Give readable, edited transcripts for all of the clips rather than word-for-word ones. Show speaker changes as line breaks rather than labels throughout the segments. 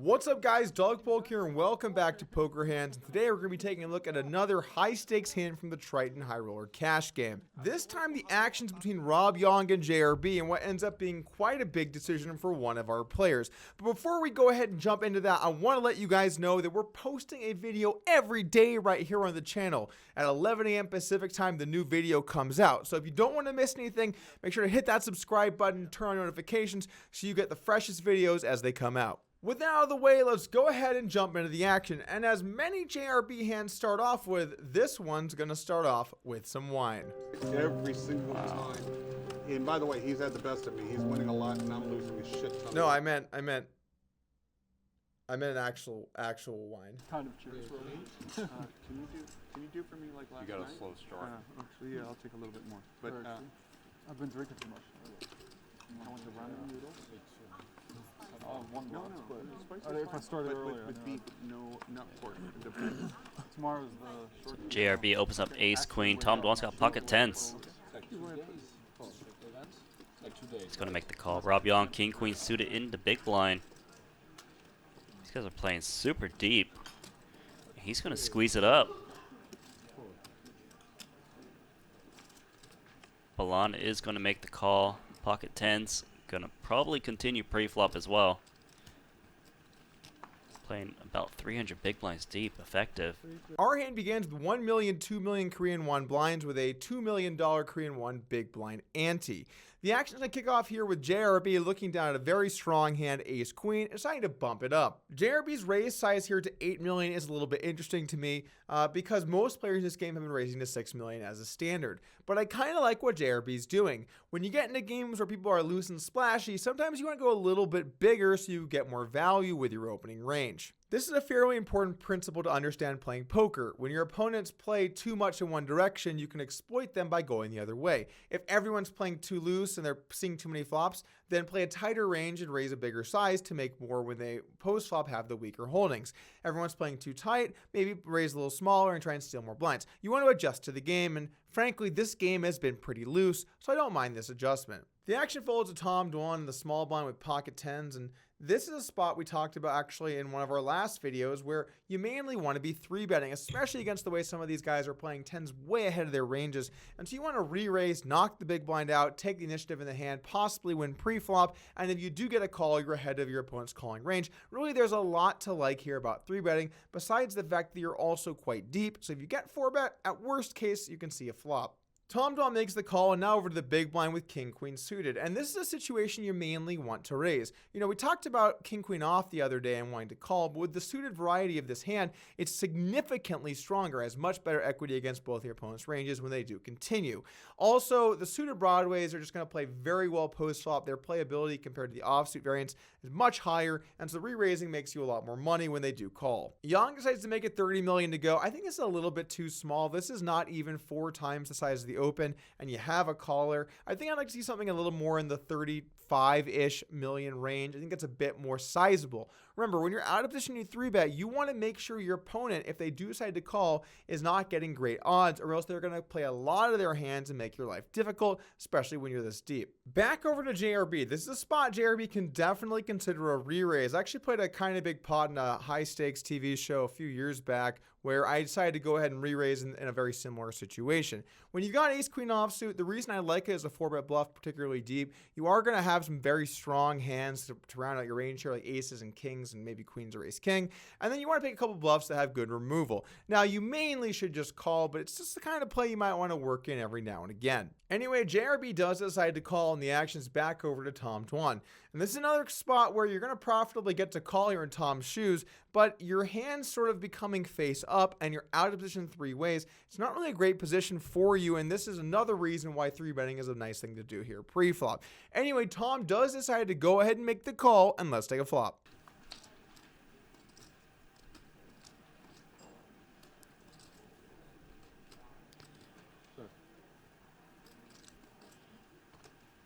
What's up guys, Doug Polk here and welcome back to Poker Hands. And today we're going to be taking a look at another high stakes hand from the Triton High Roller cash game. This time the action's between Rob Yong and JRB and what ends up being quite a big decision for one of our players. But before we go ahead and jump into that, I want to let you guys know that we're posting a video every day right here on the channel. At 11 a.m. Pacific time the new video comes out. So if you don't want to miss anything, make sure to hit that subscribe button, turn on notifications so you get the freshest videos as they come out. With that out of the way, let's go ahead and jump into the action. And as many JRB hands start off with, this one's going to start off with some wine.
Every single time. And by the way, he's had the best of me. He's winning a lot and I'm losing a shit ton.
No, I meant an actual wine.
Kind of cheers. Can you do for me like last night?
You got a slow start.
Actually, yeah, I'll take a little bit more. But I've been drinking too much. I want the ramen noodles. No. If I started earlier. With beef, no, not pork. Tomorrow's the short.
JRB opens up ace queen. Tom Dwan's got pocket tens. He's going to make the call. Rob Yong, king queen suited in the big blind. These guys are playing super deep. He's going to squeeze it up. Belland is going to make the call. Pocket tens. Going to probably continue pre-flop as well. Playing about 300 big blinds deep, effective.
Our hand begins with 1 million, 2 million Korean won blinds with a $2 million Korean won big blind ante. The action is going to kick off here with JRB looking down at a very strong hand, ace queen, and deciding to bump it up. JRB's raise size here to 8 million is a little bit interesting to me because most players in this game have been raising to 6 million as a standard. But I kind of like what JRB's doing. When you get into games where people are loose and splashy, sometimes you want to go a little bit bigger so you get more value with your opening range. This is a fairly important principle to understand playing poker. When your opponents play too much in one direction, you can exploit them by going the other way. If everyone's playing too loose and they're seeing too many flops, then play a tighter range and raise a bigger size to make more when they post-flop have the weaker holdings. Everyone's playing too tight, maybe raise a little smaller and try and steal more blinds. You want to adjust to the game, and frankly, this game has been pretty loose, so I don't mind this adjustment. The action folds to Tom Dwan in the small blind with pocket tens, and this is a spot we talked about actually in one of our last videos where you mainly want to be 3-betting, especially against the way some of these guys are playing tens way ahead of their ranges. And so you want to re-raise, knock the big blind out, take the initiative in the hand, possibly win pre-flop, and if you do get a call, you're ahead of your opponent's calling range. Really, there's a lot to like here about 3-betting, besides the fact that you're also quite deep. So if you get 4-bet, at worst case, you can see a flop. Tom Dwan makes the call, and now over to the big blind with king queen suited, and this is a situation you mainly want to raise. You know, we talked about king queen off the other day and wanting to call, but with the suited variety of this hand, it's significantly stronger, has much better equity against both your opponent's ranges when they do continue. Also, the suited broadways are just going to play very well post-flop. Their playability compared to the offsuit variants is much higher, and so the re-raising makes you a lot more money when they do call. Yong decides to make it 30 million to go. I think this is a little bit too small. This is not even 4 times the size of the open, and you have a caller. I think I'd like to see something a little more in the 35-ish million range. I think that's a bit more sizable. Remember, when you're out of position, you 3-bet, you want to make sure your opponent, if they do decide to call, is not getting great odds, or else they're going to play a lot of their hands and make your life difficult, especially when you're this deep. Back over to JRB. This is a spot JRB can definitely consider a re-raise. I actually played a kind of big pot in a high-stakes TV show a few years back where I decided to go ahead and re-raise in a very similar situation. When you've got ace-queen offsuit, the reason I like it as a 4-bet bluff, particularly deep, you are going to have some very strong hands to round out your range here, like aces and kings and maybe queens or ace-king, and then you want to pick a couple bluffs that have good removal. Now, you mainly should just call, but it's just the kind of play you might want to work in every now and again. Anyway, JRB does decide to call, and the action's back over to Tom Dwan. And this is another spot where you're going to profitably get to call here in Tom's shoes, but your hand's sort of becoming face up, and you're out of position 3 ways. It's not really a great position for you, and this is another reason why 3-betting is a nice thing to do here pre-flop. Anyway, Tom does decide to go ahead and make the call, and let's take a flop.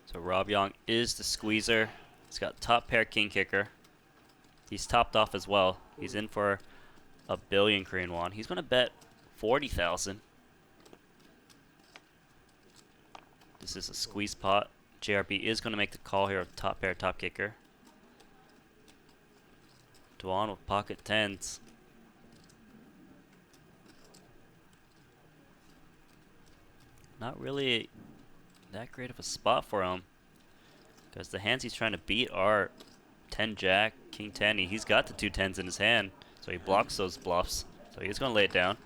So Rob Yong is the squeezer. He's got top pair king kicker. He's topped off as well. He's in for a billion Korean won. He's going to bet 40,000. This is a squeeze pot. JRB is going to make the call here of top pair, top kicker. Dwan with pocket tens. Not really that great of a spot for him, because the hands he's trying to beat are 10 jack, king 10. He's got the 2 10s in his hand, so he blocks those bluffs. So he's going to lay it down.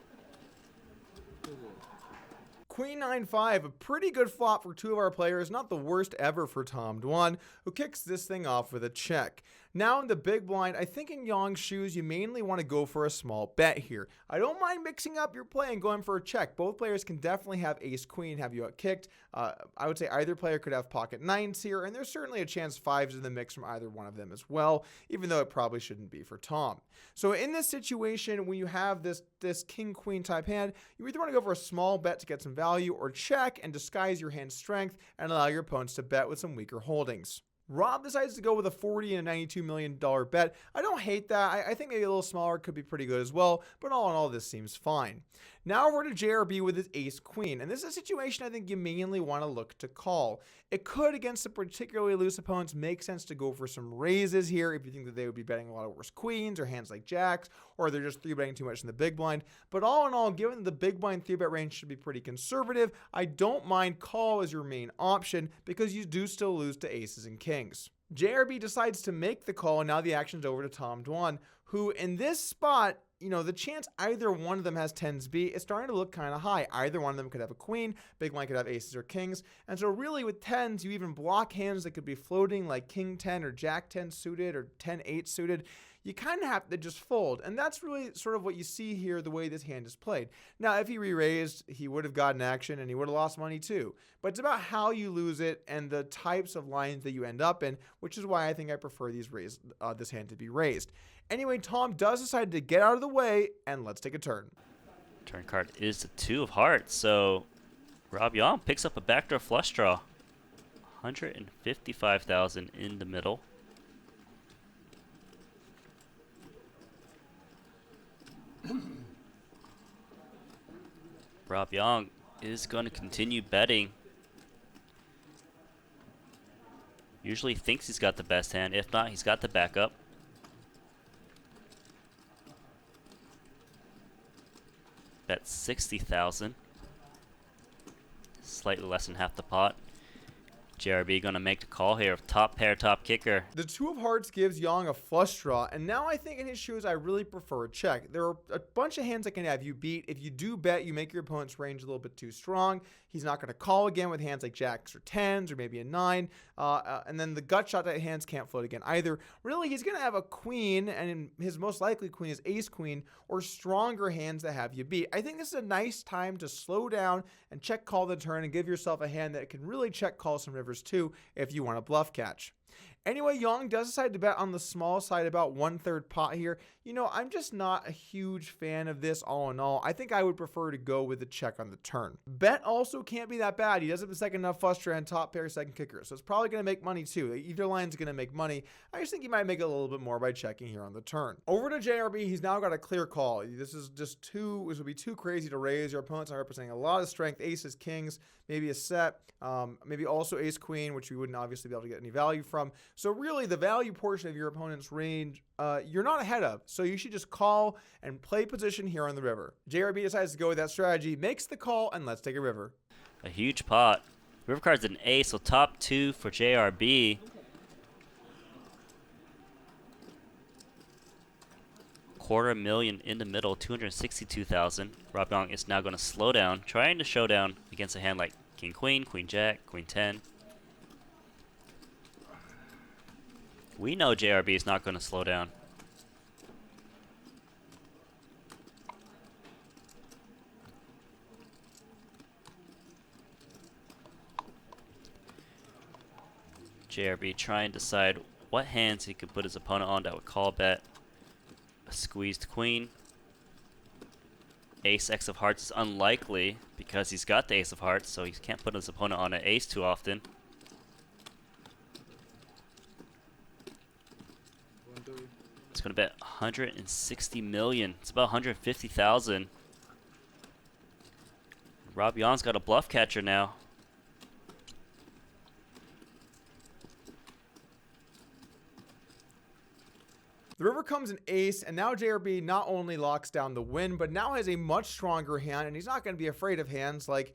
Queen 9-5, a pretty good flop for two of our players, not the worst ever for Tom Dwan, who kicks this thing off with a check. Now in the big blind, I think in Yong's shoes, you mainly want to go for a small bet here. I don't mind mixing up your play and going for a check. Both players can definitely have ace-queen, have you out-kicked. I would say either player could have pocket nines here, and there's certainly a chance fives in the mix from either one of them as well, even though it probably shouldn't be for Tom. So in this situation, when you have this king-queen type hand, you either want to go for a small bet to get some value, or check and disguise your hand's strength and allow your opponents to bet with some weaker holdings. Rob decides to go with a $40 and a $92 million bet. I don't hate that. I think maybe a little smaller could be pretty good as well, but all in all, this seems fine. Now we're to JRB with his ace-queen, and this is a situation I think you mainly want to look to call. It could, against the particularly loose opponents, make sense to go for some raises here if you think that they would be betting a lot of worse queens or hands like jacks, or they're just 3-betting too much in the big blind. But all in all, given the big blind 3-bet range should be pretty conservative, I don't mind call as your main option because you do still lose to aces and kings. JRB decides to make the call, and now the action's over to Tom Dwan, who in this spot, you know, the chance either one of them has 10s B is starting to look kind of high. Either one of them could have a queen, big blind could have aces or kings. And so really with 10s, you even block hands that could be floating like king 10 or jack 10 suited or 10-8 suited. You kind of have to just fold. And that's really sort of what you see here, the way this hand is played. Now, if he re-raised, he would have gotten action and he would have lost money too. But it's about how you lose it and the types of lines that you end up in, which is why I think I prefer this hand to be raised. Anyway, Tom does decide to get out of the way, and let's take a turn.
Turn card is the 2 of hearts, so Rob Yong picks up a backdoor flush draw. 155,000 in the middle. Rob Yong is going to continue betting. Usually thinks he's got the best hand. If not, he's got the backup. Bet 60,000. Slightly less than half the pot. JRB gonna make the call here of top pair, top kicker.
The 2 of hearts gives Yong a flush draw, and now I think in his shoes I really prefer a check. There are a bunch of hands that can have you beat. If you do bet, you make your opponent's range a little bit too strong. He's not going to call again with hands like jacks or 10s or maybe a 9. And then the gut shot that hands can't float again either. Really, he's going to have a queen, and his most likely queen is ace queen, or stronger hands that have you beat. I think this is a nice time to slow down and check call the turn and give yourself a hand that can really check call some rivers too if you want a bluff catch. Anyway, Yong does decide to bet on the small side, about 1/3 pot here. You know, I'm just not a huge fan of this all in all. I think I would prefer to go with a check on the turn. Bet also can't be that bad. He does have the second enough flush draw and top pair second kicker, so it's probably going to make money too. Either line's going to make money. I just think he might make it a little bit more by checking here on the turn. Over to JRB, he's now got a clear call. This would be too crazy to raise. Your opponent's not representing a lot of strength. Aces, kings, maybe a set, maybe also ace queen, which we wouldn't obviously be able to get any value from. So really the value portion of your opponent's range, you're not ahead of. So you should just call and play position here on the river. JRB decides to go with that strategy, makes the call, and let's take a river.
A huge pot. River card's an ace, so top 2 for JRB. $250,000 in the middle, 262,000. Rob Yong is now going to slow down, trying to showdown against a hand like king queen, queen jack, queen 10. We know JRB is not going to slow down. JRB trying to decide what hands he could put his opponent on that would call bet. A squeezed queen. Ace X of hearts is unlikely because he's got the ace of hearts, so he can't put his opponent on an ace too often. It's going to bet 160 million. It's about 150,000. Rob Yong's got a bluff catcher now.
The river comes an ace, and now JRB not only locks down the win, but now has a much stronger hand, and he's not going to be afraid of hands like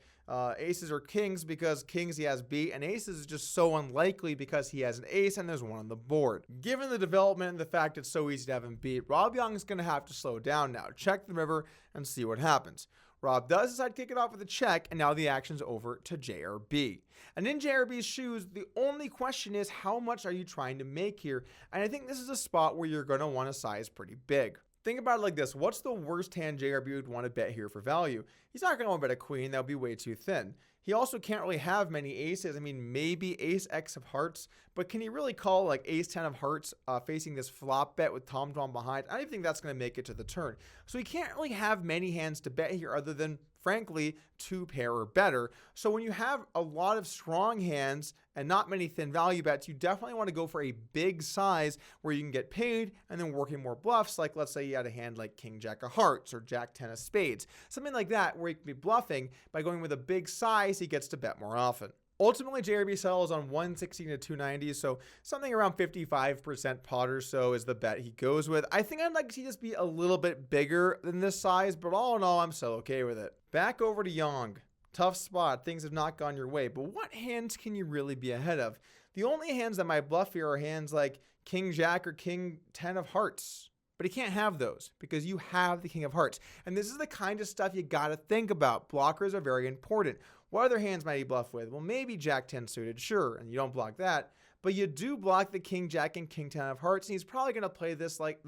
aces or kings, because kings he has beat, and aces is just so unlikely because he has an ace and there's one on the board. Given the development and the fact it's so easy to have him beat, Rob Yong is going to have to slow down now, check the river, and see what happens. Rob does decide to kick it off with a check, and now the action's over to JRB. And in JRB's shoes, the only question is, how much are you trying to make here? And I think this is a spot where you're going to want to size pretty big. Think about it like this. What's the worst hand JRB would want to bet here for value? He's not going to want to bet a queen. That would be way too thin. He also can't really have many aces. I mean, maybe ace X of hearts, but can he really call like ace 10 of hearts facing this flop bet with Tom Dwan behind? I don't think that's going to make it to the turn. So he can't really have many hands to bet here other than, frankly, 2 pair or better. So when you have a lot of strong hands and not many thin value bets, you definitely want to go for a big size where you can get paid and then working more bluffs. Like, let's say you had a hand like king jack of hearts or jack 10 of spades, something like that, where you can be bluffing by going with a big size. He gets to bet more often. Ultimately, JRB settles on 116 to 290, so something around 55% pot or so is the bet he goes with. I think I'd like to see this be a little bit bigger than this size, but all in all, I'm still okay with it. Back over to Yong. Tough spot. Things have not gone your way, but what hands can you really be ahead of? The only hands that might bluff here are hands like king jack or king 10 of hearts. But he can't have those because you have the king of hearts. And this is the kind of stuff you got to think about. Blockers are very important. What other hands might he bluff with? Well, maybe jack 10 suited, sure, and you don't block that. But you do block the king jack and king 10 of hearts, and he's probably going to play this like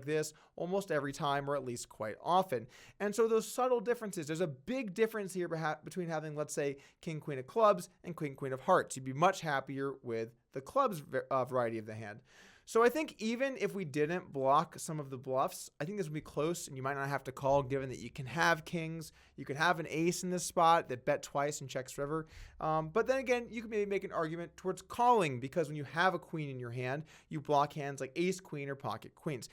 this almost every time, or at least quite often. And so those subtle differences, there's a big difference here between having, let's say, king queen of clubs and king queen of hearts. You'd be much happier with the clubs variety of the hand. So I think even if we didn't block some of the bluffs, I think this would be close, and you might not have to call, given that you can have kings, you can have an ace in this spot that bet twice and checks river. But then again, you can maybe make an argument towards calling, because when you have a queen in your hand, you block hands like ace queen or pocket queens.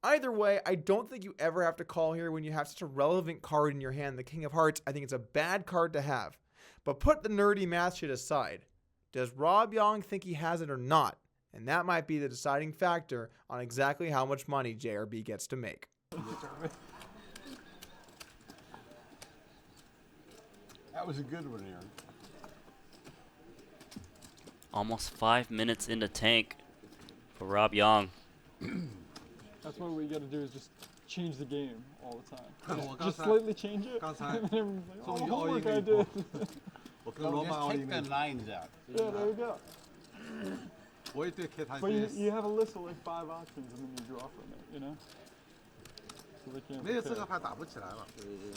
Either way, I don't think you ever have to call here when you have such a relevant card in your hand, the king of hearts. I think it's a bad card to have. But put the nerdy math shit aside. Does Rob Yong think he has it or not? And that might be the deciding factor on exactly how much money JRB gets to make.
That was a good one, Aaron.
Almost 5 minutes into tank for Rob Yong.
That's what we got to do, is just change the game all the time.
Well,
Just slightly change it.
刚才
And everyone's like, oh,
So you
homework
all
I
you
did.
No,
just take the lines out.
Yeah, there you go.
我也对 K 台
But you have a list of like 5 options, and then you draw from it, you know? So they can't
没有这个
compare.
牌打不起来了，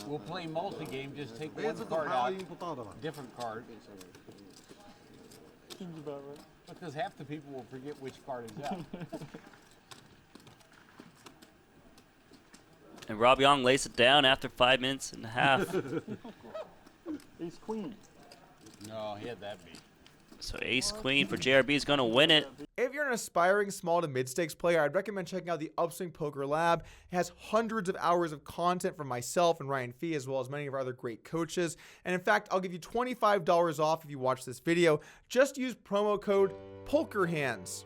We'll play multi-game, just take
没有
one
这个
card
牌我
out,
赢不到的了。
different card,
Seems about right.
because half the people will forget which card is out.
And Rob Yong lays it down after 5 minutes and a half.
Ace queen.
No, he had that beat.
So ace queen for JRB is going to win it.
If you're an aspiring small to mid-stakes player, I'd recommend checking out the Upswing Poker Lab. It has hundreds of hours of content from myself and Ryan Fee, as well as many of our other great coaches. And in fact, I'll give you $25 off if you watch this video. Just use promo code POKERHANDS.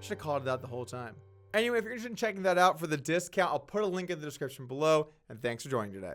Should have called it that the whole time. Anyway, if you're interested in checking that out for the discount, I'll put a link in the description below. And thanks for joining today.